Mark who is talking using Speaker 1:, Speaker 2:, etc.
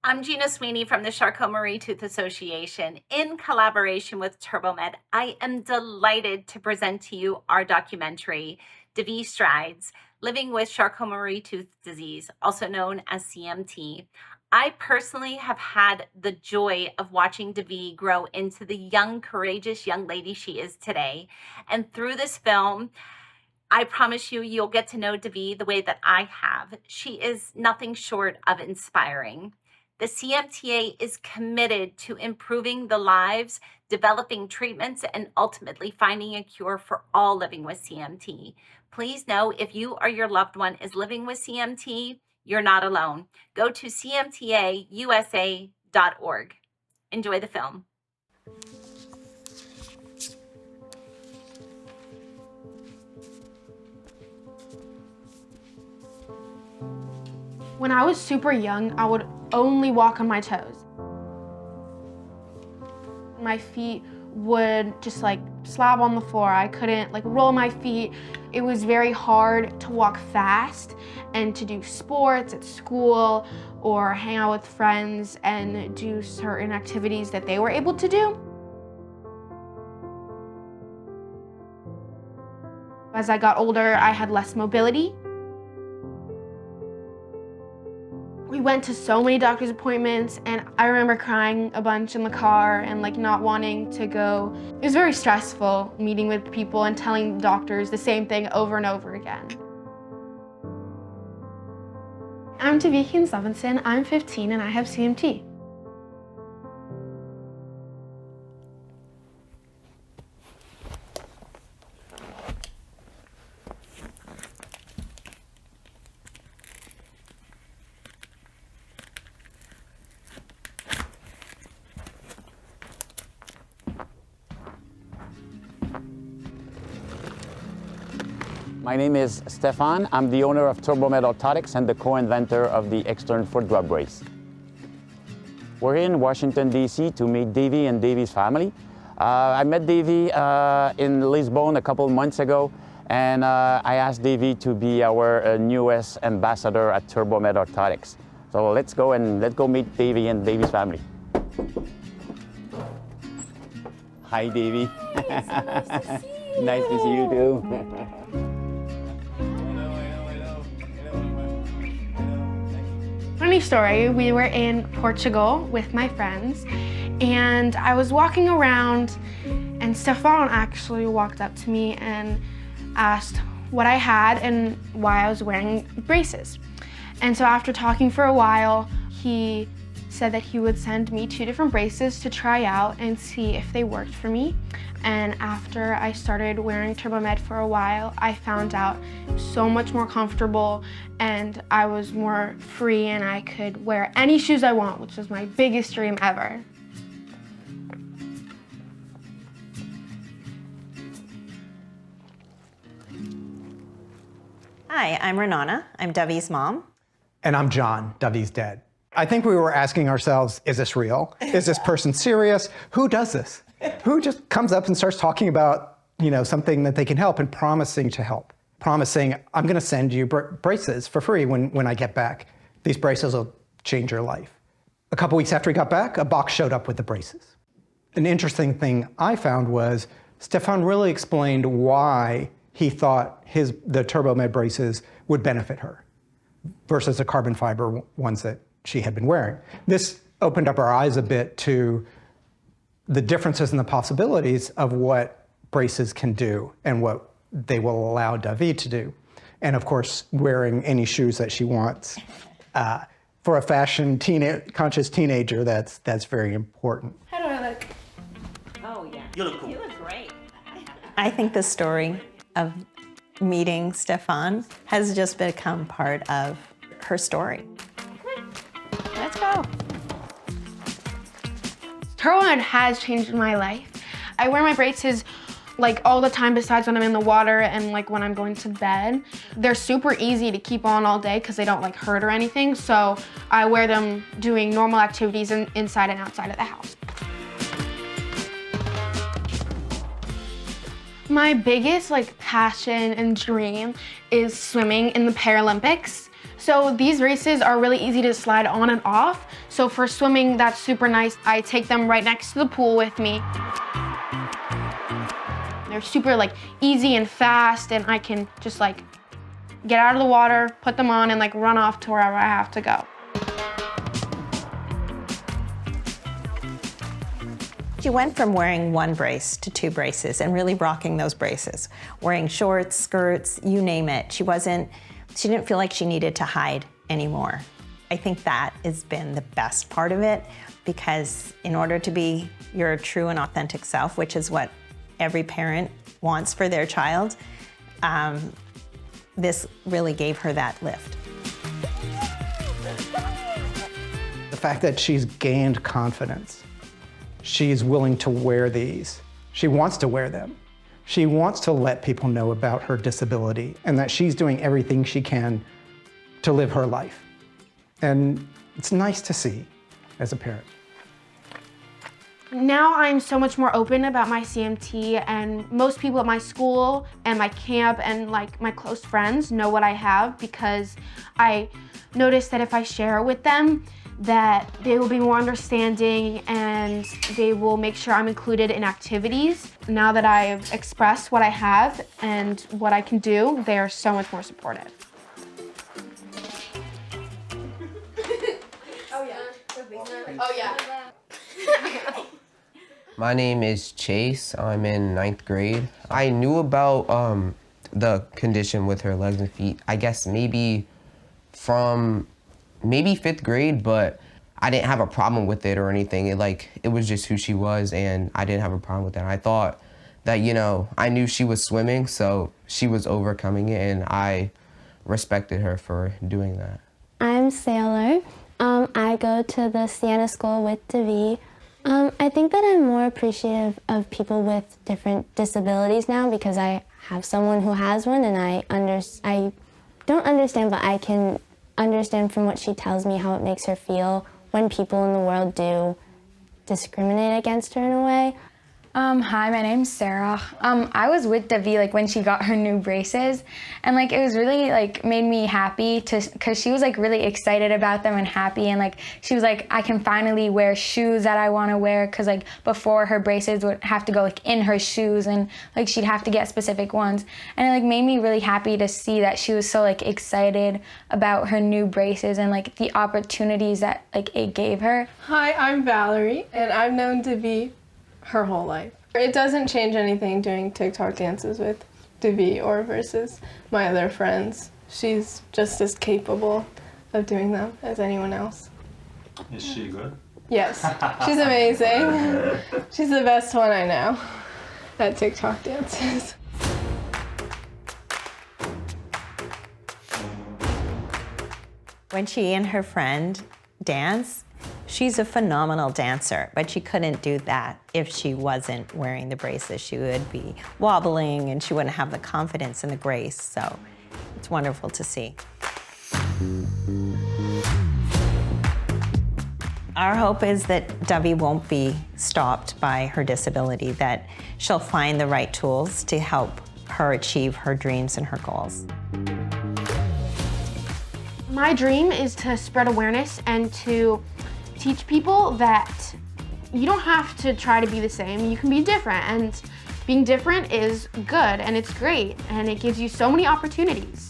Speaker 1: I'm Gina Sweeney from the Charcot-Marie-Tooth Association. In collaboration with TurboMed, I am delighted to present to you our documentary, Davi Strides, Living with Charcot-Marie-Tooth Disease, also known as CMT. I personally have had the joy of watching Davi grow into the young, courageous young lady she is today. And through this film, I promise you, you'll get to know Davi the way that I have. She is nothing short of inspiring. The CMTA is committed to improving the lives, developing treatments, and ultimately finding a cure for all living with CMT. Please know if you or your loved one is living with CMT, you're not alone. Go to cmtausa.org. Enjoy the film.
Speaker 2: When I was super young, I would only walk on my toes. My feet would just like slab on the floor. I couldn't like roll my feet. It was very hard to walk fast and to do sports at school or hang out with friends and do certain activities that they were able to do. As I got older, I had less mobility. We went to so many doctor's appointments, and I remember crying a bunch in the car and like not wanting to go. It was very stressful meeting with people and telling doctors the same thing over and over again. I'm Davi Levinson. I'm 15 and I have CMT.
Speaker 3: My name is Stefan. I'm the owner of TurboMed Orthotics and the co-inventor of the extern foot drop brace. We're in Washington, D.C. to meet Davi and Davi's family. I met Davi in Lisbon a couple months ago, and I asked Davi to be our newest ambassador at TurboMed Orthotics. So let's go meet Davi and Davi's family. Hi, Davi. Nice to see you too.
Speaker 2: Funny story, we were in Portugal with my friends and I was walking around and Stefan actually walked up to me and asked what I had and why I was wearing braces. And so after talking for a while, he said that he would send me 2 different braces to try out and see if they worked for me. And after I started wearing TurboMed for a while, I found out it was so much more comfortable and I was more free and I could wear any shoes I want, which was my biggest dream ever.
Speaker 4: Hi, I'm Renana. I'm Davi's mom.
Speaker 5: And I'm John, Davi's dad. I think we were asking ourselves, is this real? Is this person serious? Who does this? Who just comes up and starts talking about, something that they can help and promising to help? Promising, I'm gonna send you braces for free when I get back. These braces will change your life. A couple weeks after he got back, a box showed up with the braces. An interesting thing I found was Stefan really explained why he thought the TurboMed braces would benefit her versus the carbon fiber ones that she had been wearing. This opened up our eyes a bit to the differences and the possibilities of what braces can do and what they will allow Davi to do. And of course, wearing any shoes that she wants. For a conscious teenager, that's very important.
Speaker 2: How do I look?
Speaker 1: Oh, yeah.
Speaker 6: You look cool.
Speaker 1: You look great.
Speaker 4: I think the story of meeting Stefan has just become part of her story. Let's go.
Speaker 2: TurboMed has changed my life. I wear my braces like all the time besides when I'm in the water and like when I'm going to bed. They're super easy to keep on all day because they don't like hurt or anything. So I wear them doing normal activities inside and outside of the house. My biggest passion and dream is swimming in the Paralympics. So these braces are really easy to slide on and off. So for swimming, that's super nice. I take them right next to the pool with me. They're super like easy and fast, and I can just like get out of the water, put them on, and like run off to wherever I have to go.
Speaker 4: She went from wearing one brace to 2 braces and really rocking those braces. Wearing shorts, skirts, you name it. She didn't feel like she needed to hide anymore. I think that has been the best part of it, because in order to be your true and authentic self, which is what every parent wants for their child, this really gave her that lift.
Speaker 5: The fact that she's gained confidence. She's willing to wear these. She wants to wear them. She wants to let people know about her disability and that she's doing everything she can to live her life. And it's nice to see as a parent.
Speaker 2: Now I'm so much more open about my CMT, and most people at my school and my camp and like my close friends know what I have, because I noticed that if I share it with them, that they will be more understanding and they will make sure I'm included in activities. Now that I've expressed what I have and what I can do, they are so much more supportive. Oh yeah.
Speaker 6: My name is Chase. I'm in 9th grade. I knew about the condition with her legs and feet, I guess maybe from 5th grade, but I didn't have a problem with it or anything. It was just who she was, and I didn't have a problem with that. I thought that, I knew she was swimming, so she was overcoming it, and I respected her for doing that.
Speaker 7: I'm Sailor. I go to the Sienna School with Davi. I think that I'm more appreciative of people with different disabilities now, because I have someone who has one, and I don't understand, but I can understand from what she tells me how it makes her feel when people in the world do discriminate against her in a way.
Speaker 8: Hi, my name's Sarah. I was with Davi when she got her new braces, and it was really made me happy because she was really excited about them and happy, and she was I can finally wear shoes that I want to wear, because before her braces would have to go in her shoes, and she'd have to get specific ones, and it made me really happy to see that she was so excited about her new braces and the opportunities that it gave her.
Speaker 9: Hi, I'm Valerie, and I've known Davi her whole life. It doesn't change anything doing TikTok dances with Davi or versus my other friends. She's just as capable of doing them as anyone else.
Speaker 10: Is she good?
Speaker 9: Yes, she's amazing. She's the best one I know at TikTok dances.
Speaker 4: When she and her friend dance, she's a phenomenal dancer, but she couldn't do that if she wasn't wearing the braces. She would be wobbling and she wouldn't have the confidence and the grace, so it's wonderful to see. Our hope is that Davi won't be stopped by her disability, that she'll find the right tools to help her achieve her dreams and her goals.
Speaker 2: My dream is to spread awareness and to teach people that you don't have to try to be the same. You can be different, and being different is good and it's great, and it gives you so many opportunities.